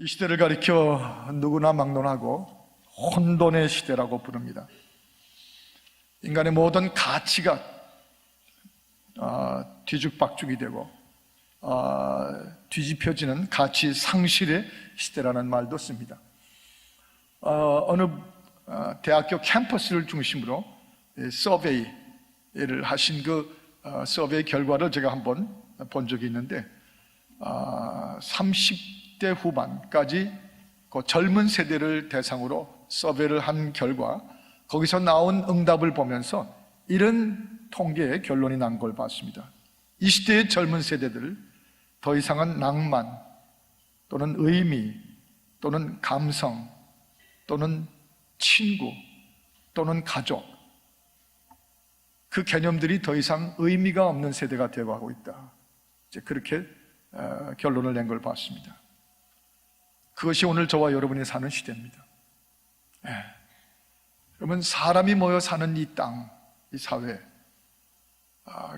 이 시대를 가리켜 누구나 막론하고 혼돈의 시대라고 부릅니다. 인간의 모든 가치가 뒤죽박죽이 되고 뒤집혀지는 가치 상실의 시대라는 말도 씁니다. 어느 대학교 캠퍼스를 중심으로 서베이를 하신 그 서베이 결과를 제가 한번 본 적이 있는데 30대 후반까지 그 젊은 세대를 대상으로 서베이를 한 결과 거기서 나온 응답을 보면서 이런 통계의 결론이 난 걸 봤습니다. 이 시대의 젊은 세대들 더 이상은 낭만 또는 의미 또는 감성 또는 친구 또는 가족, 그 개념들이 더 이상 의미가 없는 세대가 되어가고 있다. 이제 그렇게 결론을 낸 걸 봤습니다. 그것이 오늘 저와 여러분이 사는 시대입니다. 그러면 사람이 모여 사는 이 땅, 이 사회,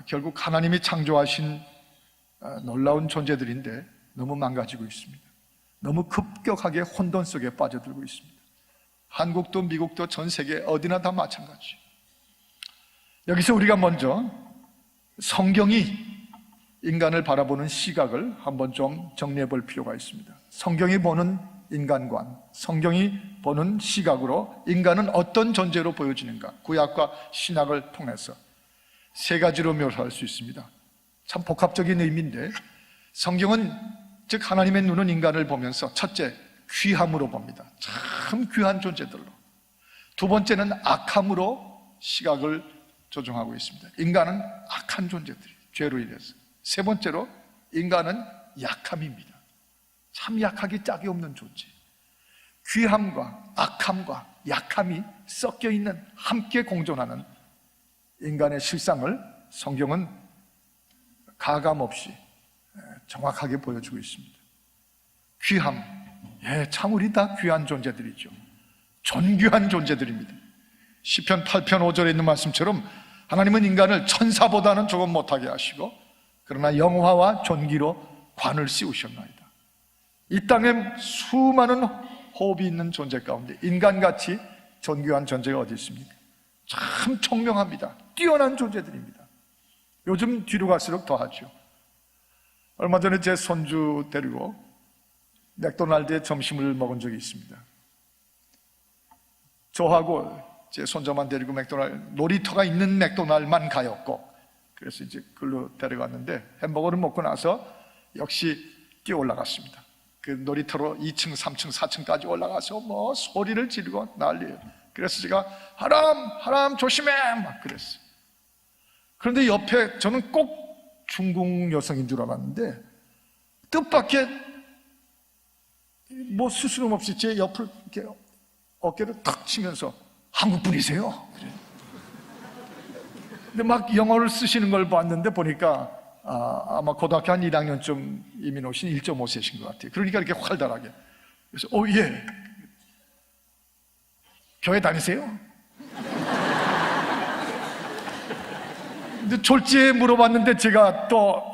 결국 하나님이 창조하신 놀라운 존재들인데 너무 망가지고 있습니다. 너무 급격하게 혼돈 속에 빠져들고 있습니다. 한국도 미국도 전 세계 어디나 다 마찬가지. 여기서 우리가 먼저 성경이 인간을 바라보는 시각을 한번 좀 정리해 볼 필요가 있습니다. 성경이 보는 인간관, 성경이 보는 시각으로 인간은 어떤 존재로 보여지는가, 구약과 신약을 통해서 세 가지로 묘사할 수 있습니다. 참 복합적인 의미인데, 성경은 즉 하나님의 눈은 인간을 보면서 첫째, 귀함으로 봅니다. 참 귀한 존재들로. 두 번째는 악함으로 시각을 조정하고 있습니다. 인간은 악한 존재들이 죄로 인해서. 세 번째로 인간은 약함입니다. 참 약하기 짝이 없는 존재. 귀함과 악함과 약함이 섞여 있는, 함께 공존하는 인간의 실상을 성경은 가감없이 정확하게 보여주고 있습니다. 귀함, 참 우리 다 귀한 존재들이죠. 존귀한 존재들입니다. 시편 8편 5절에 있는 말씀처럼 하나님은 인간을 천사보다는 조금 못하게 하시고 그러나 영화와 존귀로 관을 씌우셨나이다. 이 땅에 수많은 호흡이 있는 존재 가운데 인간같이 존귀한 존재가 어디 있습니까? 참 총명합니다. 뛰어난 존재들입니다. 요즘 뒤로 갈수록 더하죠. 얼마 전에 제 손주 데리고 맥도날드에 점심을 먹은 적이 있습니다. 저하고 제 손자만 데리고 놀이터가 있는 맥도날드만 가요, 꼭. 그래서 이제 그걸로 데려갔는데 햄버거를 먹고 나서 역시 뛰어 올라갔습니다. 그 놀이터로 2층, 3층, 4층까지 올라가서 뭐 소리를 지르고 난리예요. 그래서 제가 하람 조심해 막 그랬어요. 그런데 옆에 저는 꼭 중국 여성인 줄 알았는데 뜻밖의 뭐 스스럼 없이 제 옆을 이렇게 어깨를 탁 치면서 한국 분이세요? 그래. 근데 막 영어를 쓰시는 걸 봤는데 보니까 아마 고등학교 한 1학년쯤 이민 오신 1.5세신 것 같아요. 그러니까 이렇게 활달하게. 그래서 예. 교회 다니세요? 근데 졸지에 물어봤는데 제가 또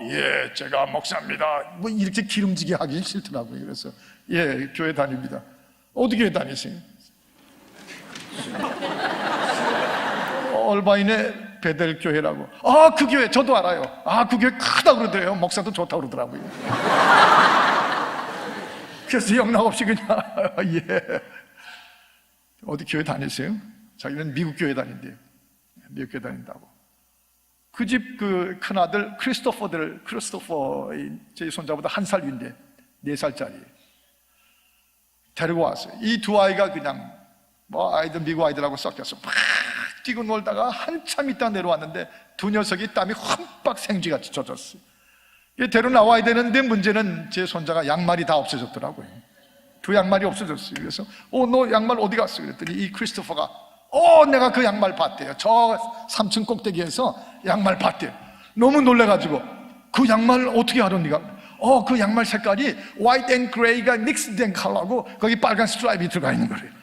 제가 목사입니다. 뭐 이렇게 기름지게 하기 싫더라고요. 그래서 교회 다닙니다. 어디 교회 다니세요? 얼바인의 베델교회라고. 그 교회 저도 알아요. 그 교회 크다 그러더래요. 목사도 좋다 그러더라고요. 그래서 영락없이 그냥 어디 교회 다니세요? 자기는 미국 교회 다닌대요. 미국 교회 다닌다고. 그 집 그 큰아들 크리스토퍼 제 손자보다 1살 위인데 4살짜리 데리고 왔어요. 이 두 아이가 그냥 뭐 아이들 미국 아이들하고 섞여서 막 뛰고 놀다가 한참 있다 내려왔는데 두 녀석이 땀이 흠뻑 생쥐같이 젖었어요. 데려 나와야 되는데 문제는 제 손자가 양말이 다 없어졌더라고요. 두 양말이 없어졌어요. 그래서 너 양말 어디 갔어? 그랬더니 이 크리스토퍼가 내가 그 양말 봤대요. 저 3층 꼭대기에서 양말 봤대요. 너무 놀래가지고 그 양말 어떻게 알아 네가? 그 양말 색깔이 white and gray가 믹스된 컬러고 거기 빨간 스트라이프가 들어가 있는 거래요.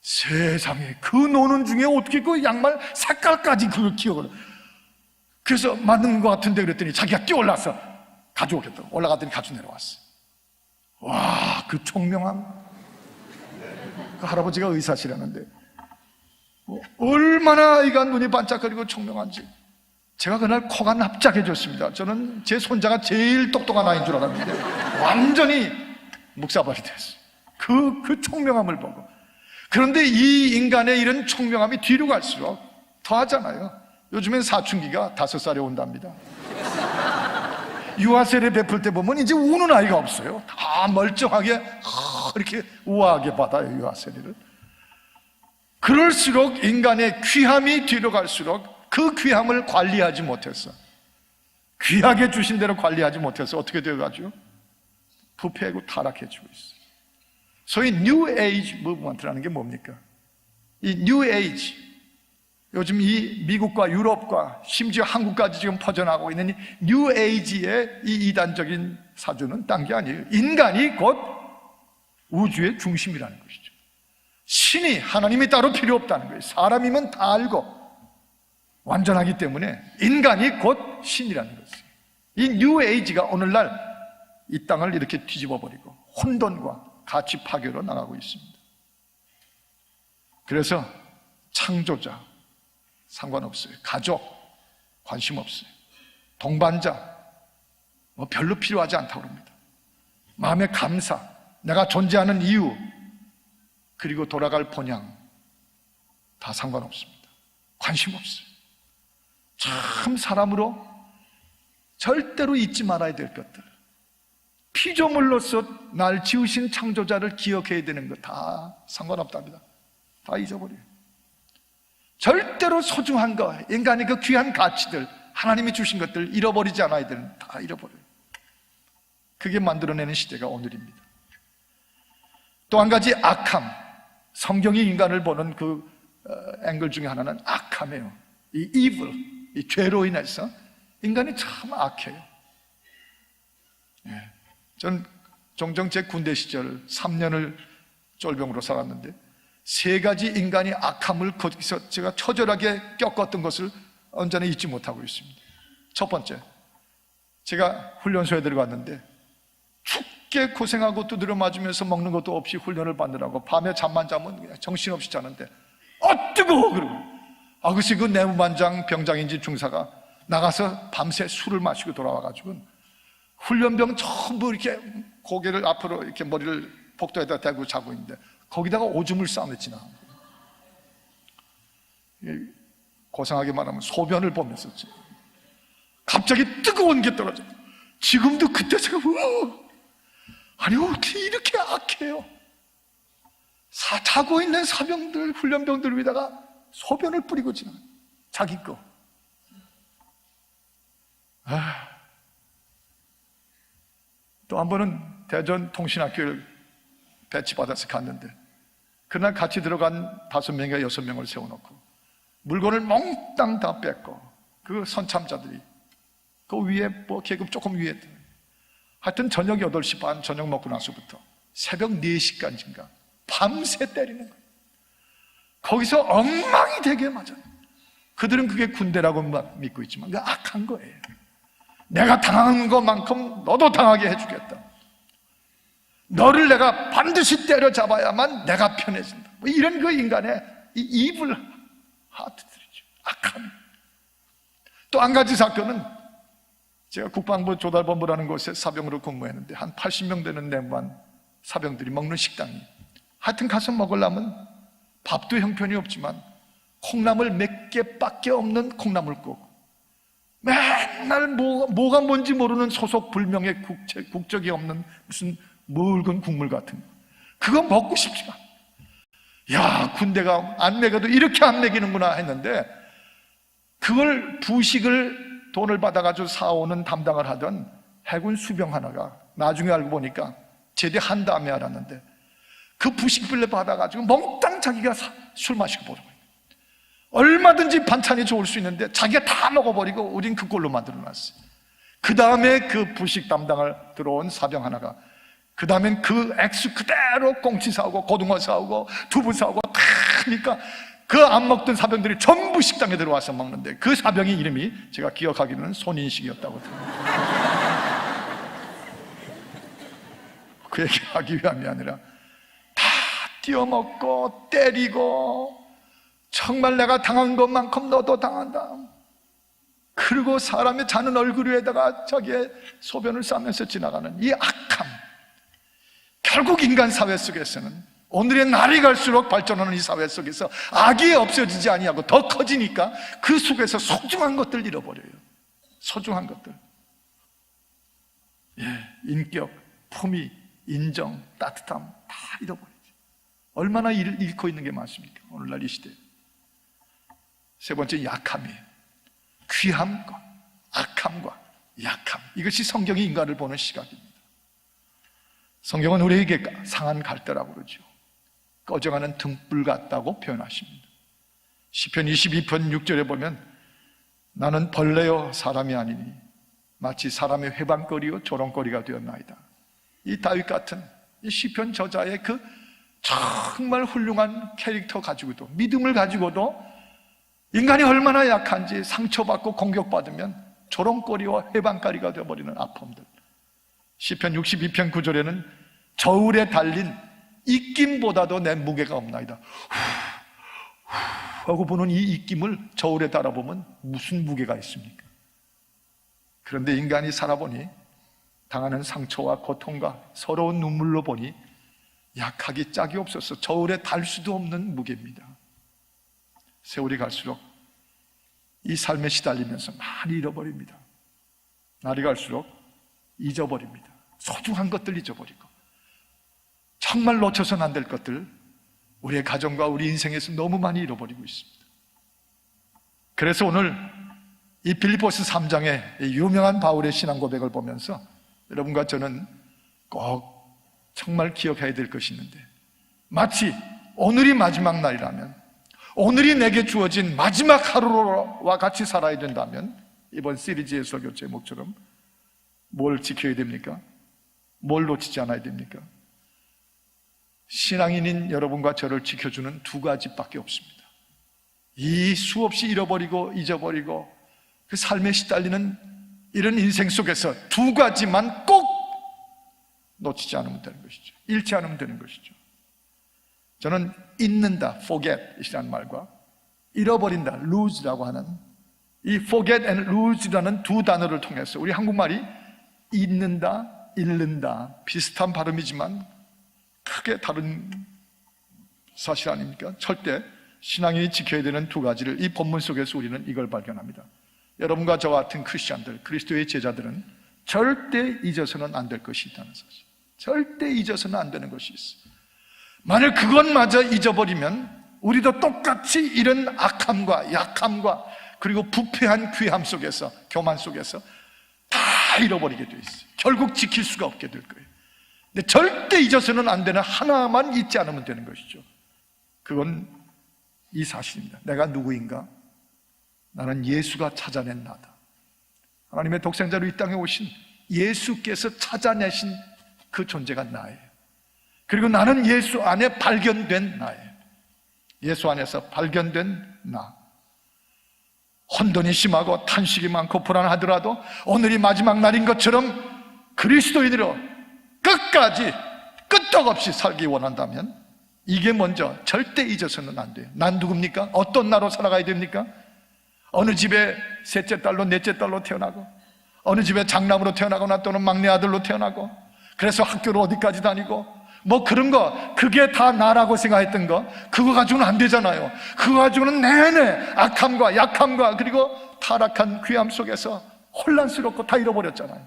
세상에, 그 노는 중에 어떻게 그 양말 색깔까지 그걸 기억을. 그래서 맞는 것 같은데 그랬더니 자기가 뛰어올라서 가져오겠다고. 올라갔더니 가지고 내려왔어. 와, 그 총명함. 그 할아버지가 의사시라는데 얼마나 아이가 눈이 반짝거리고 총명한지. 제가 그날 코가 납작해졌습니다. 저는 제 손자가 제일 똑똑한 아이인 줄 알았는데 완전히 묵사발이 됐어요. 그 총명함을 보고. 그런데 이 인간의 이런 총명함이 뒤로 갈수록 더하잖아요. 요즘엔 사춘기가 5살에 온답니다. 유아세례 베풀 때 보면 이제 우는 아이가 없어요. 다 멀쩡하게 이렇게 우아하게 받아요, 유아세례를. 그럴수록 인간의 귀함이 뒤로 갈수록 그 귀함을 관리하지 못해서, 귀하게 주신 대로 관리하지 못해서 어떻게 되어가지고 부패하고 타락해지고 있어요. 소위 뉴 에이지 무브먼트라는 게 뭡니까? 이 뉴 에이지, 요즘 이 미국과 유럽과 심지어 한국까지 지금 퍼져나가고 있는 이 뉴 에이지의 이 이단적인 사주는 딴 게 아니에요. 인간이 곧 우주의 중심이라는 것이죠. 신이, 하나님이 따로 필요 없다는 거예요. 사람이면 다 알고 완전하기 때문에 인간이 곧 신이라는 것이에요. 이 뉴 에이지가 오늘날 이 땅을 이렇게 뒤집어 버리고 혼돈과 가치 파괴로 나가고 있습니다. 그래서 창조자 상관없어요. 가족 관심 없어요. 동반자 뭐 별로 필요하지 않다고 합니다. 마음의 감사, 내가 존재하는 이유, 그리고 돌아갈 본향 다 상관없습니다. 관심 없어요. 참 사람으로 절대로 잊지 말아야 될 것들, 피조물로서 날 지으신 창조자를 기억해야 되는 것 다 상관없답니다. 다 잊어버려요. 절대로 소중한 거, 인간의 그 귀한 가치들, 하나님이 주신 것들 잃어버리지 않아야 되는, 다 잃어버려요. 그게 만들어내는 시대가 오늘입니다. 또 한 가지 악함, 성경이 인간을 보는 그 앵글 중에 하나는 악함이에요. 이 evil, 이 죄로 인해서 인간이 참 악해요. 전 종종 제 군대 시절 3년을 쫄병으로 살았는데 3가지 인간이 악함을 거기서 제가 처절하게 겪었던 것을 언제나 잊지 못하고 있습니다. 첫 번째, 제가 훈련소에 들어갔는데 죽게 고생하고 두드려 맞으면서 먹는 것도 없이 훈련을 받느라고 밤에 잠만 자면 그냥 정신없이 자는데 뜨거워! 그러고 글쎄 그 내무반장, 병장인지 중사가 나가서 밤새 술을 마시고 돌아와가지고 훈련병 전부 이렇게 고개를 앞으로 이렇게 머리를 복도에다 대고 자고 있는데 거기다가 오줌을 싸매치나. 고상하게 말하면 소변을 보면서 갑자기 뜨거운 게 떨어져. 지금도 그때 제가 아니 어떻게 이렇게 악해요? 자고 있는 사병들, 훈련병들 위에다가 소변을 뿌리고 지나. 자기 거. 또 한 번은 대전 통신학교를 배치받아서 갔는데 그날 같이 들어간 5명과 6명을 세워놓고 물건을 몽땅 다 뺏고 그 선참자들이 그 위에 뭐 계급 조금 위에 하여튼 저녁 8시 반 저녁 먹고 나서부터 새벽 4시까지인가 밤새 때리는 거예요. 거기서 엉망이 되게 맞아요. 그들은 그게 군대라고 믿고 있지만 그게 악한 거예요. 내가 당한 것만큼 너도 당하게 해주겠다. 너를 내가 반드시 때려잡아야만 내가 편해진다. 뭐 이런 그 인간의 이 이블 하트들이죠. 악함. 또 한 가지 사건은 제가 국방부 조달본부라는 곳에 사병으로 근무했는데 한 80명 되는 내무반 사병들이 먹는 식당이 하여튼 가서 먹으려면 밥도 형편이 없지만 콩나물 몇 개밖에 없는 콩나물국, 맨날 뭐가 뭔지 모르는 소속 불명의 국적이 없는 무슨 묽은 국물 같은 거, 그거 먹고 싶지만 야 군대가 안 먹여도 이렇게 안 먹이는구나 했는데 그걸 부식을 돈을 받아가지고 사오는 담당을 하던 해군 수병 하나가 나중에 알고 보니까 제대한 다음에 알았는데 그 부식비를 받아가지고 몽땅 자기가 술 마시고 버리고 얼마든지 반찬이 좋을 수 있는데 자기가 다 먹어버리고 우린 그꼴로 만들어놨어요. 그 다음에 그 부식 담당을 들어온 사병 하나가 그 다음엔 그 액수 그대로 꽁치 사오고 고등어 사오고 두부 사오고 다 하니까 그 안 먹던 사병들이 전부 식당에 들어와서 먹는데 그 사병의 이름이 제가 기억하기로는 손인식이었다고 들었어요. 그 얘기하기 위함이 아니라 다 띄어먹고 때리고 정말 내가 당한 것만큼 너도 당한다. 그리고 사람의 자는 얼굴 위에다가 자기의 소변을 싸면서 지나가는 이 악함. 결국 인간 사회 속에서는 오늘의 날이 갈수록 발전하는 이 사회 속에서 악이 없어지지 아니하고 더 커지니까 그 속에서 소중한 것들 잃어버려요. 소중한 것들. 인격, 품위, 인정, 따뜻함 다 잃어버리죠. 얼마나 잃고 있는 게 많습니까? 오늘날 이 시대에. 세 번째, 약함이에요. 귀함과 악함과 약함. 이것이 성경이 인간을 보는 시각입니다. 성경은 우리에게 상한 갈대라고 그러죠. 꺼져가는 등불 같다고 표현하십니다. 시편 22편 6절에 보면 나는 벌레요 사람이 아니니 마치 사람의 회방거리요 조롱거리가 되었나이다. 이 다윗 같은 이 시편 저자의 그 정말 훌륭한 캐릭터 가지고도, 믿음을 가지고도 인간이 얼마나 약한지 상처받고 공격받으면 조롱거리와 회방거리가 되어버리는 아픔들. 시편 62편 9절에는 저울에 달린 입김보다도 내 무게가 없나이다. 하고 보는 이 입김을 저울에 달아보면 무슨 무게가 있습니까? 그런데 인간이 살아보니 당하는 상처와 고통과 서러운 눈물로 보니 약하기 짝이 없어서 저울에 달 수도 없는 무게입니다. 세월이 갈수록 이 삶에 시달리면서 많이 잃어버립니다. 날이 갈수록 잊어버립니다. 소중한 것들 잊어버리고 정말 놓쳐서는 안 될 것들 우리의 가정과 우리 인생에서 너무 많이 잃어버리고 있습니다. 그래서 오늘 이 빌립보서 3장의 유명한 바울의 신앙 고백을 보면서 여러분과 저는 꼭 정말 기억해야 될 것이 있는데, 마치 오늘이 마지막 날이라면, 오늘이 내게 주어진 마지막 하루와 같이 살아야 된다면, 이번 시리즈의 설교 제목처럼 뭘 지켜야 됩니까? 뭘 놓치지 않아야 됩니까? 신앙인인 여러분과 저를 지켜주는 두 가지밖에 없습니다. 이 수없이 잃어버리고 잊어버리고 그 삶에 시달리는 이런 인생 속에서 두 가지만 꼭 놓치지 않으면 되는 것이죠. 잃지 않으면 되는 것이죠. 저는 잊는다, forget 이라는 말과 잃어버린다, lose라고 하는 이 forget and lose라는 두 단어를 통해서 우리 한국말이 잊는다, 잃는다 비슷한 발음이지만 크게 다른 사실 아닙니까? 절대 신앙인이 지켜야 되는 두 가지를 이 본문 속에서 우리는 이걸 발견합니다. 여러분과 저와 같은 크리스찬들, 그리스도의 제자들은 절대 잊어서는 안 될 것이 있다는 사실. 절대 잊어서는 안 되는 것이 있어요. 만일 그것마저 잊어버리면 우리도 똑같이 이런 악함과 약함과 그리고 부패한 귀함 속에서, 교만 속에서 다 잃어버리게 돼 있어요. 결국 지킬 수가 없게 될 거예요. 근데 절대 잊어서는 안 되는 하나만 잊지 않으면 되는 것이죠. 그건 이 사실입니다. 내가 누구인가? 나는 예수가 찾아낸 나다. 하나님의 독생자로 이 땅에 오신 예수께서 찾아내신 그 존재가 나예요. 그리고 나는 예수 안에 발견된 나예요. 예수 안에서 발견된 나. 혼돈이 심하고 탄식이 많고 불안하더라도 오늘이 마지막 날인 것처럼 그리스도인으로 끝까지 끄떡없이 살기 원한다면 이게 먼저 절대 잊어서는 안 돼요. 난 누굽니까? 어떤 나로 살아가야 됩니까? 어느 집에 셋째 딸로 넷째 딸로 태어나고, 어느 집에 장남으로 태어나거나 또는 막내 아들로 태어나고, 그래서 학교를 어디까지 다니고 뭐 그런 거, 그게 다 나라고 생각했던 거, 그거 가지고는 안 되잖아요. 그거 가지고는 내내 악함과 약함과 그리고 타락한 귀함 속에서 혼란스럽고 다 잃어버렸잖아요.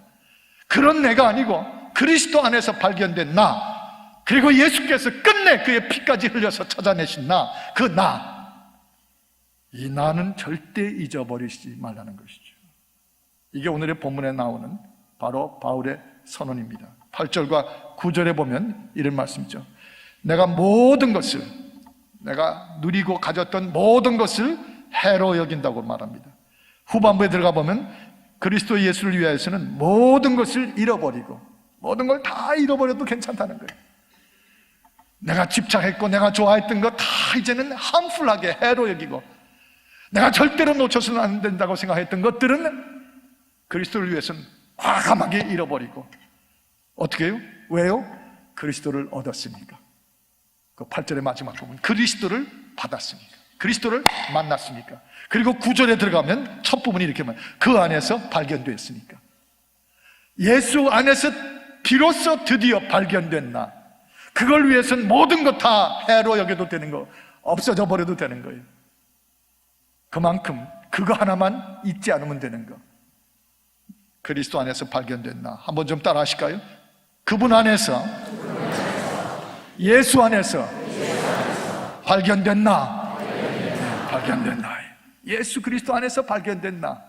그런 내가 아니고 그리스도 안에서 발견된 나, 그리고 예수께서 끝내 그의 피까지 흘려서 찾아내신 나, 그 나, 이 나는 절대 잊어버리지 말라는 것이죠. 이게 오늘의 본문에 나오는 바로 바울의 선언입니다. 8절과 9절에 보면 이런 말씀이죠. 내가 모든 것을, 내가 누리고 가졌던 모든 것을 해로 여긴다고 말합니다. 후반부에 들어가 보면 그리스도 예수를 위하여서는 모든 것을 잃어버리고 모든 걸 다 잃어버려도 괜찮다는 거예요. 내가 집착했고 내가 좋아했던 거 다 이제는 함풀하게 해로 여기고, 내가 절대로 놓쳐서는 안 된다고 생각했던 것들은 그리스도를 위해서는 과감하게 잃어버리고, 어떻게 해요? 왜요? 그리스도를 얻었으니까. 그 8절의 마지막 부분, 그리스도를 받았으니까, 그리스도를 만났으니까. 그리고 9절에 들어가면 첫 부분이 이렇게 말해요. 그 안에서 발견되었으니까. 예수 안에서 비로소 드디어 발견된 나, 그걸 위해서는 모든 것 다 해로 여겨도 되는 거, 없어져 버려도 되는 거예요. 그만큼 그거 하나만 잊지 않으면 되는 거. 그리스도 안에서 발견된 나. 한번 좀 따라 하실까요? 그분 안에서, 예수 안에서 발견된 나. 발견된 나. 예수 그리스도 안에서 발견된 나.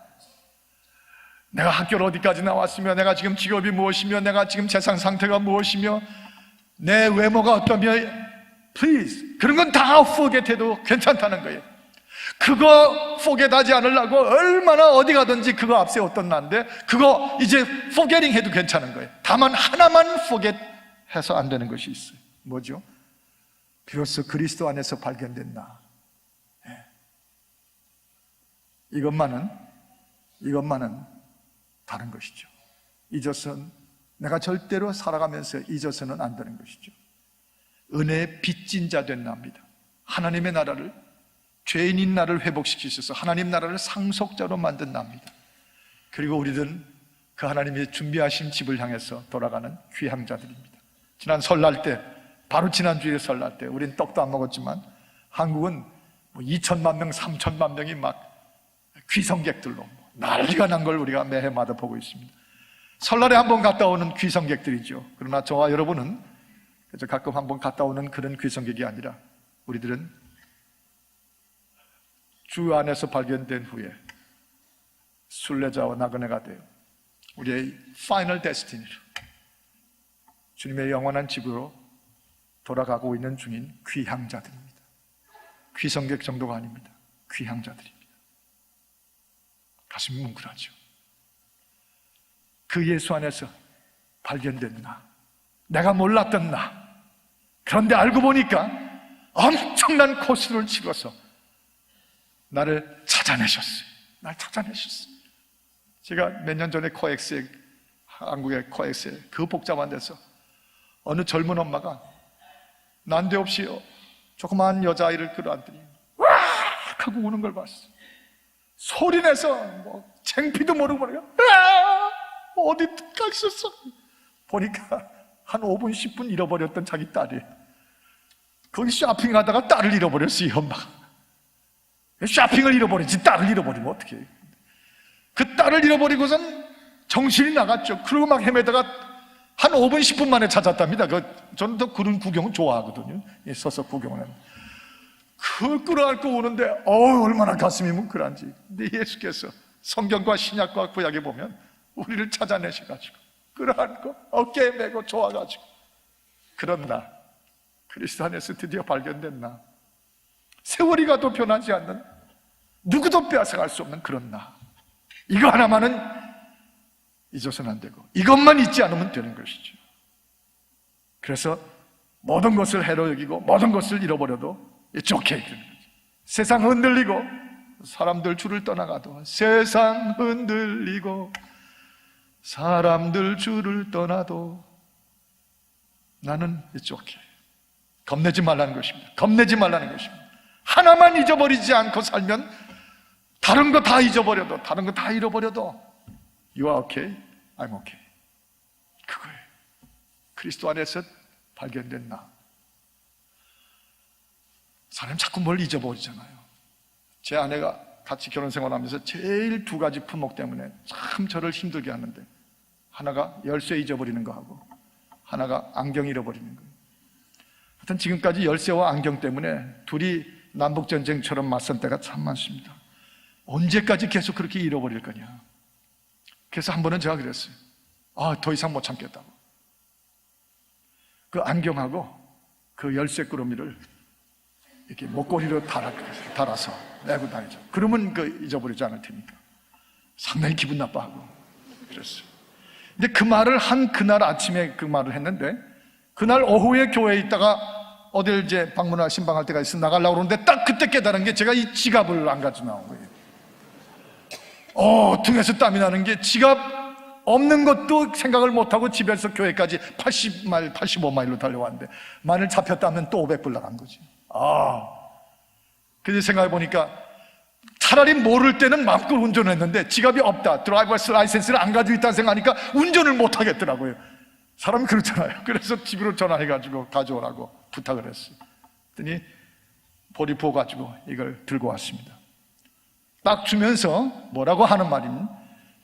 내가 학교를 어디까지 나왔으며, 내가 지금 직업이 무엇이며, 내가 지금 재산 상태가 무엇이며, 내 외모가 어떠며, please, 그런 건 다 forget 해도 괜찮다는 거예요. 그거 forget 하지 않으려고 얼마나 어디 가든지 그거 앞세웠던 나인데, 그거 이제 forgetting 해도 괜찮은 거예요. 다만 하나만 forget 해서 안 되는 것이 있어요. 뭐죠? 비로소 그리스도 안에서 발견된 나. 이것만은 다른 것이죠. 잊어서는, 내가 절대로 살아가면서 잊어서는 안 되는 것이죠. 은혜의 빚진 자 된 나입니다. 하나님의 나라를, 죄인인 나를 회복시키셔서 하나님 나라를 상속자로 만든 나입니다. 그리고 우리들은 그 하나님이 준비하신 집을 향해서 돌아가는 귀한 자들입니다. 지난 설날 때, 바로 지난주에 설날 때, 우린 떡도 안 먹었지만 한국은 2천만 명, 3천만 명이 막 귀성객들로 난리가 난 걸 우리가 매해마다 보고 있습니다. 설날에 한번 갔다 오는 귀성객들이죠. 그러나 저와 여러분은 그래서 가끔 한번 갔다 오는 그런 귀성객이 아니라, 우리들은 주 안에서 발견된 후에 순례자와 나그네가 되어 우리의 파이널 데스티니로, 주님의 영원한 집으로 돌아가고 있는 중인 귀향자들입니다. 귀성객 정도가 아닙니다. 귀향자들입니다. 가슴이 뭉클하죠. 그 예수 안에서 발견된 나, 내가 몰랐던 나, 그런데 알고 보니까 엄청난 코스를 치러서 나를 찾아내셨어요. 날 찾아내셨어요. 제가 몇 년 전에 코엑스에, 한국의 코엑스에 그 복잡한 데서 어느 젊은 엄마가 난데없이 조그마한 여자아이를 끌어안더니 와 하고 우는 걸 봤어요. 소리내서 창피도 모르고 말이야. 어디 가 있었어? 보니까 한 5분 10분 잃어버렸던 자기 딸이, 거기 쇼핑하다가 딸을 잃어버렸어. 이 엄마가 쇼핑을 잃어버리지 딸을 잃어버리면 어떡해. 그 딸을 잃어버리고선 정신이 나갔죠. 그러고 막 헤매다가 한 5분 10분 만에 찾았답니다. 저는 또 그런 구경은 좋아하거든요. 서서 구경을 하는. 그걸 끌어안고 오는데 얼마나 가슴이 뭉클한지. 근데 예수께서 성경과 신약과 구약에 보면 우리를 찾아내셔가지고 끌어안고 어깨에 메고 좋아가지고, 그런 나, 그리스도 안에서 드디어 발견된 나, 세월이 가도 변하지 않는, 누구도 빼앗아갈 수 없는 그런 나, 이거 하나만은 잊어서는 안 되고 이것만 잊지 않으면 되는 것이죠. 그래서 모든 것을 해로 여기고 모든 것을 잃어버려도 It's okay. 세상 흔들리고 사람들 줄을 떠나가도, 세상 흔들리고 사람들 줄을 떠나도 나는 It's okay. 겁내지 말라는 것입니다. 겁내지 말라는 것입니다. 하나만 잊어버리지 않고 살면 다른 거 다 잊어버려도, 다른 거 다 잃어버려도 You are okay, I'm okay. 그거예요. 그리스도 안에서 발견된 나. 사람 자꾸 뭘 잊어버리잖아요. 제 아내가 같이 결혼 생활하면서 제일 두 가지 품목 때문에 참 저를 힘들게 하는데, 하나가 열쇠 잊어버리는 거하고 하나가 안경 잃어버리는 거예요. 하여튼 지금까지 열쇠와 안경 때문에 둘이 남북전쟁처럼 맞선 때가 참 많습니다. 언제까지 계속 그렇게 잃어버릴 거냐. 그래서 한 번은 제가 그랬어요. 더 이상 못 참겠다고. 그 안경하고 그 열쇠 꾸러미를 이렇게 목걸이로 달아서 메고 다니죠. 그러면 잊어버리지 않을 테니까. 상당히 기분 나빠하고 그랬어요. 근데 그 말을 한 그날 아침에 그 말을 했는데, 그날 오후에 교회에 있다가 어딜 이제 방문할 신방할 때가 있어 나가려고 그러는데 딱 그때 깨달은 게, 제가 이 지갑을 안 가지고 나온 거예요. 등에서 땀이 나는 게, 지갑 없는 것도 생각을 못하고 집에서 교회까지 80마일, 85마일로 달려왔는데 만일 잡혔다면 또 500불 나간 거지. 그래서 생각해 보니까 차라리 모를 때는 마음껏 운전했는데 지갑이 없다, 드라이버스 라이센스를 안 가지고 있다는 생각하니까 운전을 못 하겠더라고요. 사람이 그렇잖아요. 그래서 집으로 전화해가지고 가져오라고 부탁을 했어요. 그랬더니 볼이 부어가지고 이걸 들고 왔습니다. 딱 주면서 뭐라고 하는 말이니,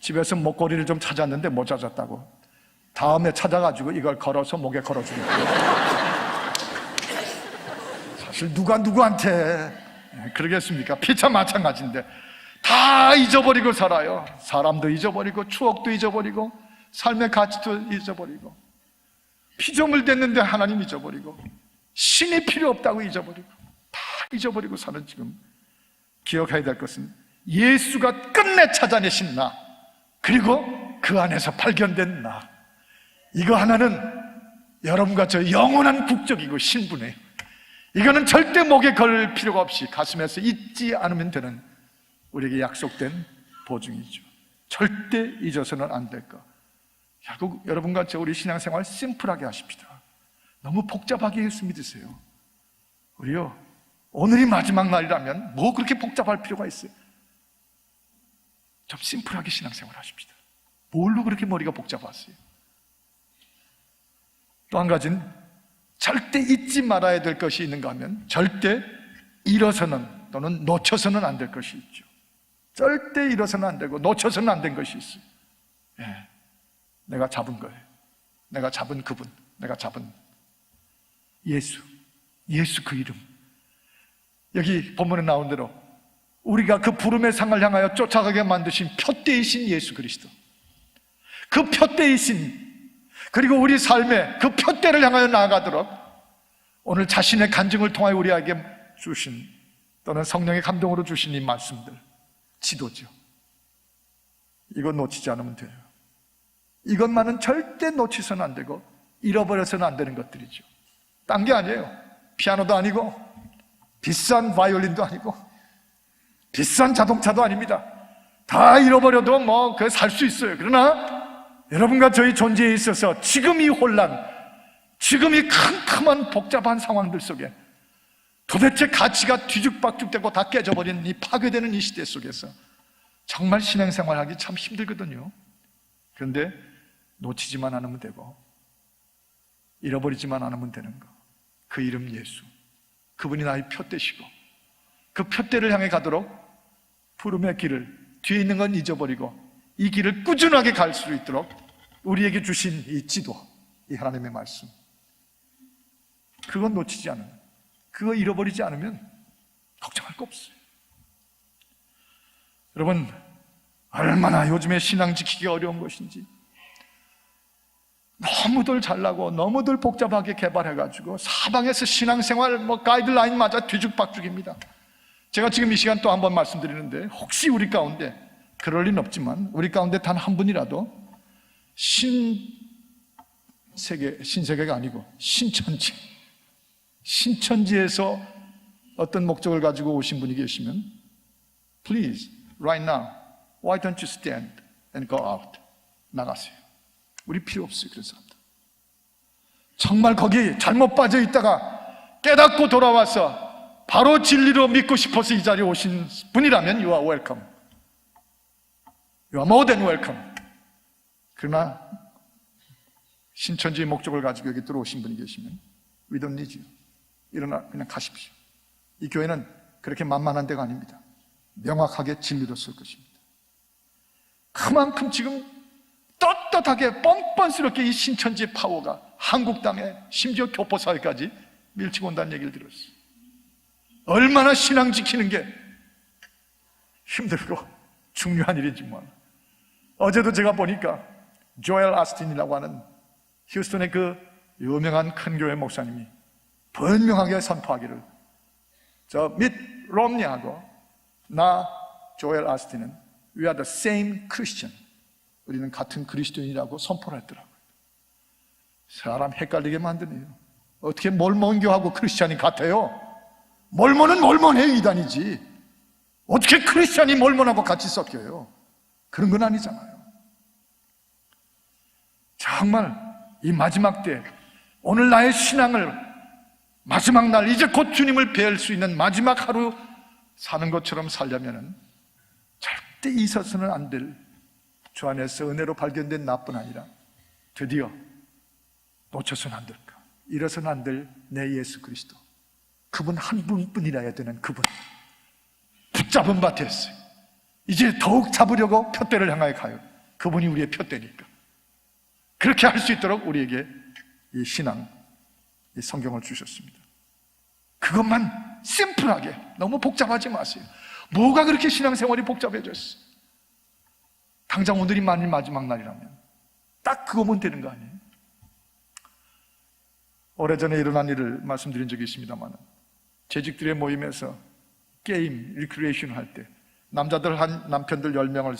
집에서 목걸이를 좀 찾았는데 못 찾았다고, 다음에 찾아가지고 이걸 걸어서 목에 걸어주는 거예요. 사실 누가 누구한테 그러겠습니까? 피차 마찬가지인데 다 잊어버리고 살아요. 사람도 잊어버리고 추억도 잊어버리고 삶의 가치도 잊어버리고 피조물 됐는데 하나님 잊어버리고 신이 필요 없다고 잊어버리고 다 잊어버리고 사는 지금, 기억해야 될 것은 예수가 끝내 찾아내신 나, 그리고 그 안에서 발견된 나, 이거 하나는 여러분과 저 영원한 국적이고 신분이에요. 이거는 절대 목에 걸 필요가 없이 가슴에서 잊지 않으면 되는 우리에게 약속된 보증이죠. 절대 잊어서는 안 될 것. 결국 여러분과 저 우리 신앙생활 심플하게 하십시다. 너무 복잡하게 예수 믿으세요. 우리요, 오늘이 마지막 날이라면 뭐 그렇게 복잡할 필요가 있어요? 좀 심플하게 신앙생활 하십시다. 뭘로 그렇게 머리가 복잡하세요? 또 한 가지는 절대 잊지 말아야 될 것이 있는가 하면 절대 잃어서는 또는 놓쳐서는 안 될 것이 있죠. 절대 잃어서는 안 되고 놓쳐서는 안 된 것이 있어요. 내가 잡은 거예요. 내가 잡은 그분, 내가 잡은 예수 그 이름. 여기 본문에 나온 대로 우리가 그 부름의 상을 향하여 쫓아가게 만드신 표대이신 예수 그리스도, 그 표대이신, 그리고 우리 삶에 그 표대를 향하여 나아가도록 오늘 자신의 간증을 통하여 우리에게 주신, 또는 성령의 감동으로 주신 이 말씀들, 지도죠. 이거 놓치지 않으면 돼요. 이것만은 절대 놓치서는 안 되고 잃어버려서는 안 되는 것들이죠. 딴 게 아니에요. 피아노도 아니고 비싼 바이올린도 아니고 비싼 자동차도 아닙니다. 다 잃어버려도 뭐 그거 살 수 있어요. 그러나 여러분과 저희 존재에 있어서 지금 이 혼란, 지금 이 캄캄한 복잡한 상황들 속에 도대체 가치가 뒤죽박죽되고 다 깨져버린 이 파괴되는 이 시대 속에서 정말 신앙생활하기 참 힘들거든요. 그런데 놓치지만 않으면 되고 잃어버리지만 않으면 되는 거, 그 이름 예수, 그분이 나의 표대시고 그 표대를 향해 가도록 부름의 길을, 뒤에 있는 건 잊어버리고 이 길을 꾸준하게 갈 수 있도록 우리에게 주신 이 지도, 이 하나님의 말씀, 그건 놓치지 않으면, 그거 잃어버리지 않으면 걱정할 거 없어요. 여러분, 얼마나 요즘에 신앙 지키기가 어려운 것인지, 너무들 잘나고 너무들 복잡하게 개발해가지고 사방에서 신앙생활 가이드라인 맞아 뒤죽박죽입니다. 제가 지금 이 시간 또 한 번 말씀드리는데, 혹시 우리 가운데, 그럴 리는 없지만 우리 가운데 단 한 분이라도 신세계가 아니고 신천지에서 어떤 목적을 가지고 오신 분이 계시면 Please, right now, why don't you stand and go out? 나가세요. 우리 필요 없어요, 그런 사람들. 정말 거기 잘못 빠져 있다가 깨닫고 돌아와서 바로 진리로 믿고 싶어서 이 자리에 오신 분이라면 You are welcome. You are more than welcome. 그러나 신천지의 목적을 가지고 여기 들어오신 분이 계시면 We don't need you. 일어나 그냥 가십시오. 이 교회는 그렇게 만만한 데가 아닙니다. 명확하게 진리로 쓸 것입니다. 그만큼 지금 떳떳하게 뻔뻔스럽게 이 신천지의 파워가 한국 땅에, 심지어 교포사회까지 밀치고 온다는 얘기를 들었어요. 얼마나 신앙 지키는 게 힘들고 중요한 일인지 몰라. 어제도 제가 보니까 조엘 아스틴이라고 하는 휴스턴의 그 유명한 큰 교회 목사님이 분명하게 선포하기를, 저 밋 롬니하고 나 조엘 아스틴은 We are the same Christian, 우리는 같은 그리스도인이라고 선포를 했더라고요. 사람 헷갈리게 만드네요. 어떻게 몰몬교하고 크리스찬이 같아요? 몰몬은 몰몬의 이단이지 어떻게 크리스찬이 몰몬하고 같이 섞여요? 그런 건 아니잖아요. 정말 이 마지막 때 오늘 나의 신앙을 마지막 날 이제 곧 주님을 뵐 수 있는 마지막 하루 사는 것처럼 살려면은 절대 있어서는 안 될 주 안에서 은혜로 발견된 나뿐 아니라 드디어 놓쳐서는 안 될까, 잃어서는 안 될 내 예수 그리스도, 그분 한 분뿐이라야 되는 그분 붙잡은 바 됐어요. 이제 더욱 잡으려고 푯대를 향하여 가요. 그분이 우리의 푯대니까. 그렇게 할 수 있도록 우리에게 이 신앙, 이 성경을 주셨습니다. 그것만 심플하게, 너무 복잡하지 마세요. 뭐가 그렇게 신앙생활이 복잡해졌어? 당장 오늘이 만일 마지막 날이라면 딱 그거면 되는 거 아니에요? 오래전에 일어난 일을 말씀드린 적이 있습니다만, 재직들의 모임에서 게임, 리크리에이션 할 때 남자들 한 남편들 10명을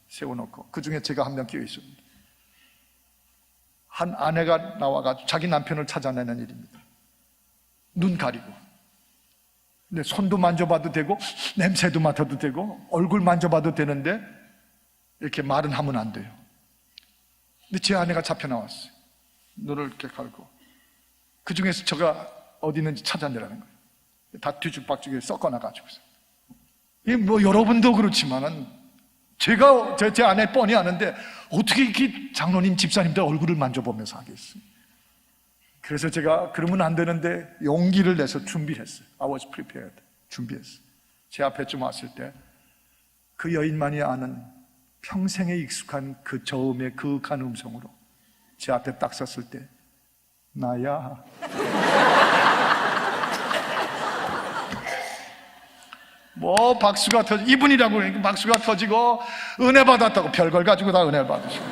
세워놓고 그 중에 제가 한 명 끼어 있습니다. 한 아내가 나와가지고 자기 남편을 찾아내는 일입니다. 눈 가리고. 근데 손도 만져봐도 되고 냄새도 맡아도 되고 얼굴 만져봐도 되는데 이렇게 말은 하면 안 돼요. 근데 제 아내가 잡혀 나왔어요. 눈을 이렇게 가리고. 그 중에서 제가 어디 있는지 찾아내라는 거예요. 다 뒤죽박죽에 섞어놔가지고서. 이 뭐 여러분도 그렇지만은 제가 제 아내 뻔히 아는데 어떻게 이렇게 장로님 집사님들 얼굴을 만져보면서 하겠어요? 그래서 제가 그러면 안 되는데 용기를 내서 준비를 했어요. I was prepared. 준비했어요. 제 앞에 좀 왔을 때 그 여인만이 아는 평생에 익숙한 그 저음의 그윽한 음성으로 제 앞에 딱 섰을 때, 나야. 뭐 박수가 터지고, 이분이라고 그러니까 박수가 터지고 은혜 받았다고 별걸 가지고 다 은혜 받으시고,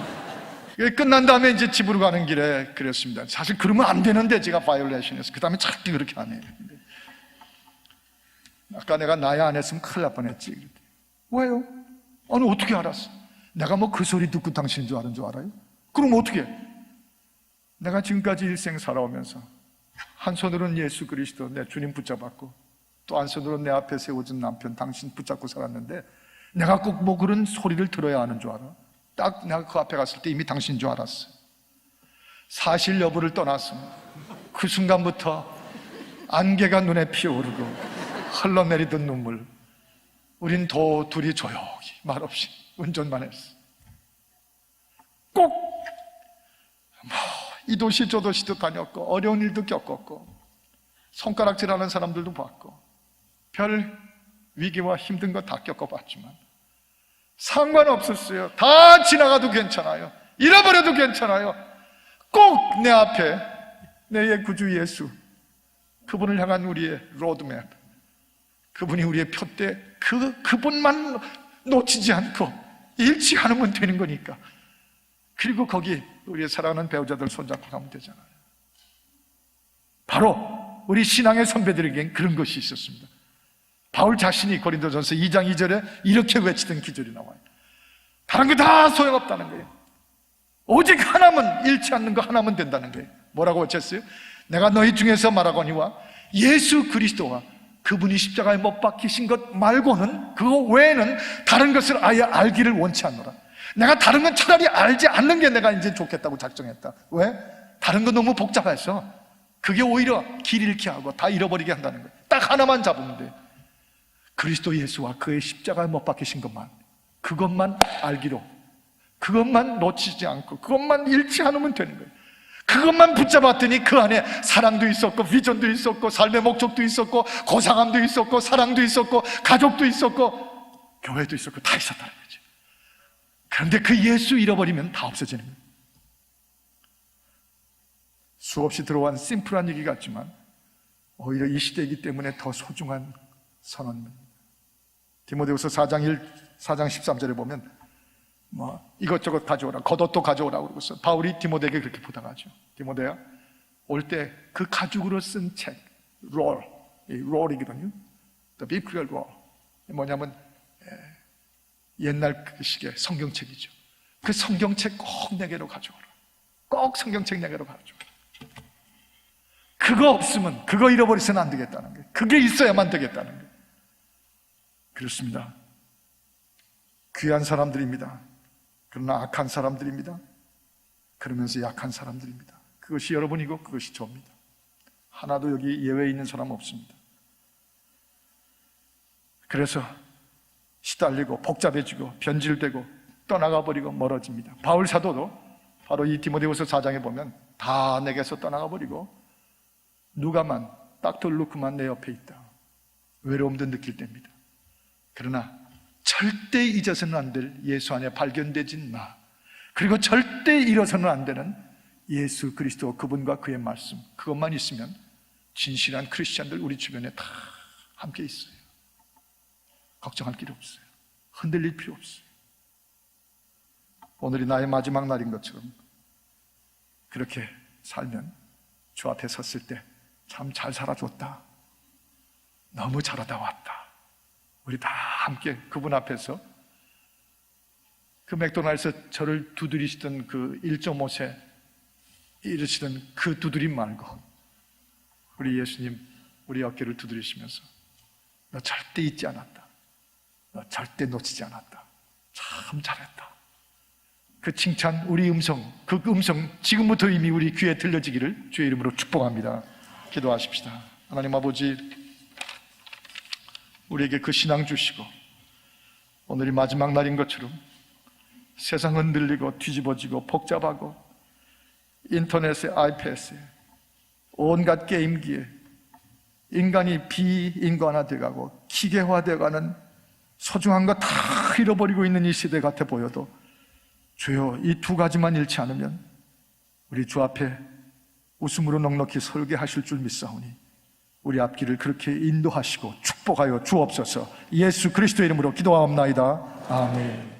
끝난 다음에 이제 집으로 가는 길에 그랬습니다. 사실 그러면 안 되는데 제가 바이올레이션에서 그 다음에 자꾸 그렇게 안 해요. 아까 내가 나야 안 했으면 큰일 날 뻔했지. 왜요? 아니 어떻게 알았어? 내가 뭐 그 소리 듣고 당신인 줄 아는 줄 알아요? 그럼 어떻게 해? 내가 지금까지 일생 살아오면서 한 손으로는 예수 그리스도 내 주님 붙잡았고 또 한 손으로는 내 앞에 세워진 남편 당신 붙잡고 살았는데 내가 꼭 뭐 그런 소리를 들어야 하는 줄 알아? 딱 내가 그 앞에 갔을 때 이미 당신인 줄 알았어. 사실 여부를 떠나서 그 순간부터 안개가 눈에 피어오르고 흘러내리던 눈물, 우린 둘이 조용히 말없이 운전만 했어. 꼭 이 도시 저 도시도 다녔고 어려운 일도 겪었고 손가락질하는 사람들도 봤고 별 위기와 힘든 거 다 겪어봤지만 상관없었어요. 다 지나가도 괜찮아요. 잃어버려도 괜찮아요. 꼭 내 앞에 내 구주 예수, 그분을 향한 우리의 로드맵, 그분이 우리의 푯대, 그분만 놓치지 않고 잃지 않으면 되는 거니까. 그리고 거기 우리의 사랑하는 배우자들 손잡고 가면 되잖아요. 바로 우리 신앙의 선배들에겐 그런 것이 있었습니다. 바울 자신이 고린도전서 2장 2절에 이렇게 외치던 기절이 나와요. 다른 거 다 소용없다는 거예요. 오직 하나만, 잃지 않는 거 하나만 된다는 거예요. 뭐라고 외쳤어요? 내가 너희 중에서 말하거니와 예수 그리스도와 그분이 십자가에 못 박히신 것 말고는, 그거 외에는 다른 것을 아예 알기를 원치 않노라. 내가 다른 건 차라리 알지 않는 게 내가 이제 좋겠다고 작정했다. 왜? 다른 건 너무 복잡해서 그게 오히려 길 잃게 하고 다 잃어버리게 한다는 거예요. 딱 하나만 잡으면 돼요. 그리스도 예수와 그의 십자가에 못 박히신 것만, 그것만 알기로, 그것만 놓치지 않고 그것만 잃지 않으면 되는 거예요. 그것만 붙잡았더니 그 안에 사랑도 있었고 비전도 있었고 삶의 목적도 있었고 고상함도 있었고 사랑도 있었고 가족도 있었고 교회도 있었고 다 있었다는 거죠. 그런데 그 예수 잃어버리면 다 없어지는 거예요. 수없이 들어온 심플한 얘기 같지만 오히려 이 시대이기 때문에 더 소중한 선언입니다. 디모데후서 4장 13절에 보면 뭐 이것저것 가져오라, 겉옷도 가져오라고 그러고서 바울이 디모데에게 그렇게 부탁하죠. 디모데야, 올 때 그 가죽으로 쓴 책, 롤이거든요. The Biblical Roll. 뭐냐면 옛날 그 식의 성경책이죠. 그 성경책 꼭 내게로 가져오라. 꼭 성경책 내게로 가져오라. 그거 없으면, 그거 잃어버리서는 안 되겠다는 거예요. 그게 있어야만 되겠다는 거예요. 그렇습니다. 귀한 사람들입니다. 그러나 악한 사람들입니다. 그러면서 약한 사람들입니다. 그것이 여러분이고 그것이 저입니다. 하나도 여기 예외 있는 사람 없습니다. 그래서 시달리고 복잡해지고 변질되고 떠나가 버리고 멀어집니다. 바울 사도도 바로 이 디모데후서 4장에 보면 다 내게서 떠나가 버리고 누가만, 닥터 루크만 내 옆에 있다. 외로움도 느낄 때입니다. 그러나 절대 잊어서는 안 될 예수 안에 발견되진 나, 그리고 절대 잃어서는 안 되는 예수 그리스도, 그분과 그의 말씀, 그것만 있으면 진실한 크리스찬들 우리 주변에 다 함께 있어요. 걱정할 필요 없어요. 흔들릴 필요 없어요. 오늘이 나의 마지막 날인 것처럼 그렇게 살면 주 앞에 섰을 때 참 잘 살아줬다, 너무 잘하다 왔다, 우리 다 함께 그분 앞에서 그 맥도날드에서 저를 두드리시던 그 1.5세 이르시던 그 두드림 말고 우리 예수님 우리 어깨를 두드리시면서 너 절대 잊지 않았다, 너 절대 놓치지 않았다, 참 잘했다, 그 칭찬, 우리 음성, 그 음성 지금부터 이미 우리 귀에 들려지기를 주의 이름으로 축복합니다. 기도하십시다. 하나님 아버지, 우리에게 그 신앙 주시고 오늘이 마지막 날인 것처럼 세상 흔들리고 뒤집어지고 복잡하고 인터넷에, 아이패드에, 온갖 게임기에 인간이 비인간화되어가고 기계화되어가는 소중한 거 다 잃어버리고 있는 이 시대 같아 보여도 주여, 이 두 가지만 잃지 않으면 우리 주 앞에 웃음으로 넉넉히 설게 하실 줄 믿사오니 우리 앞길을 그렇게 인도하시고 축복하여 주옵소서. 예수 그리스도의 이름으로 기도하옵나이다. 아멘.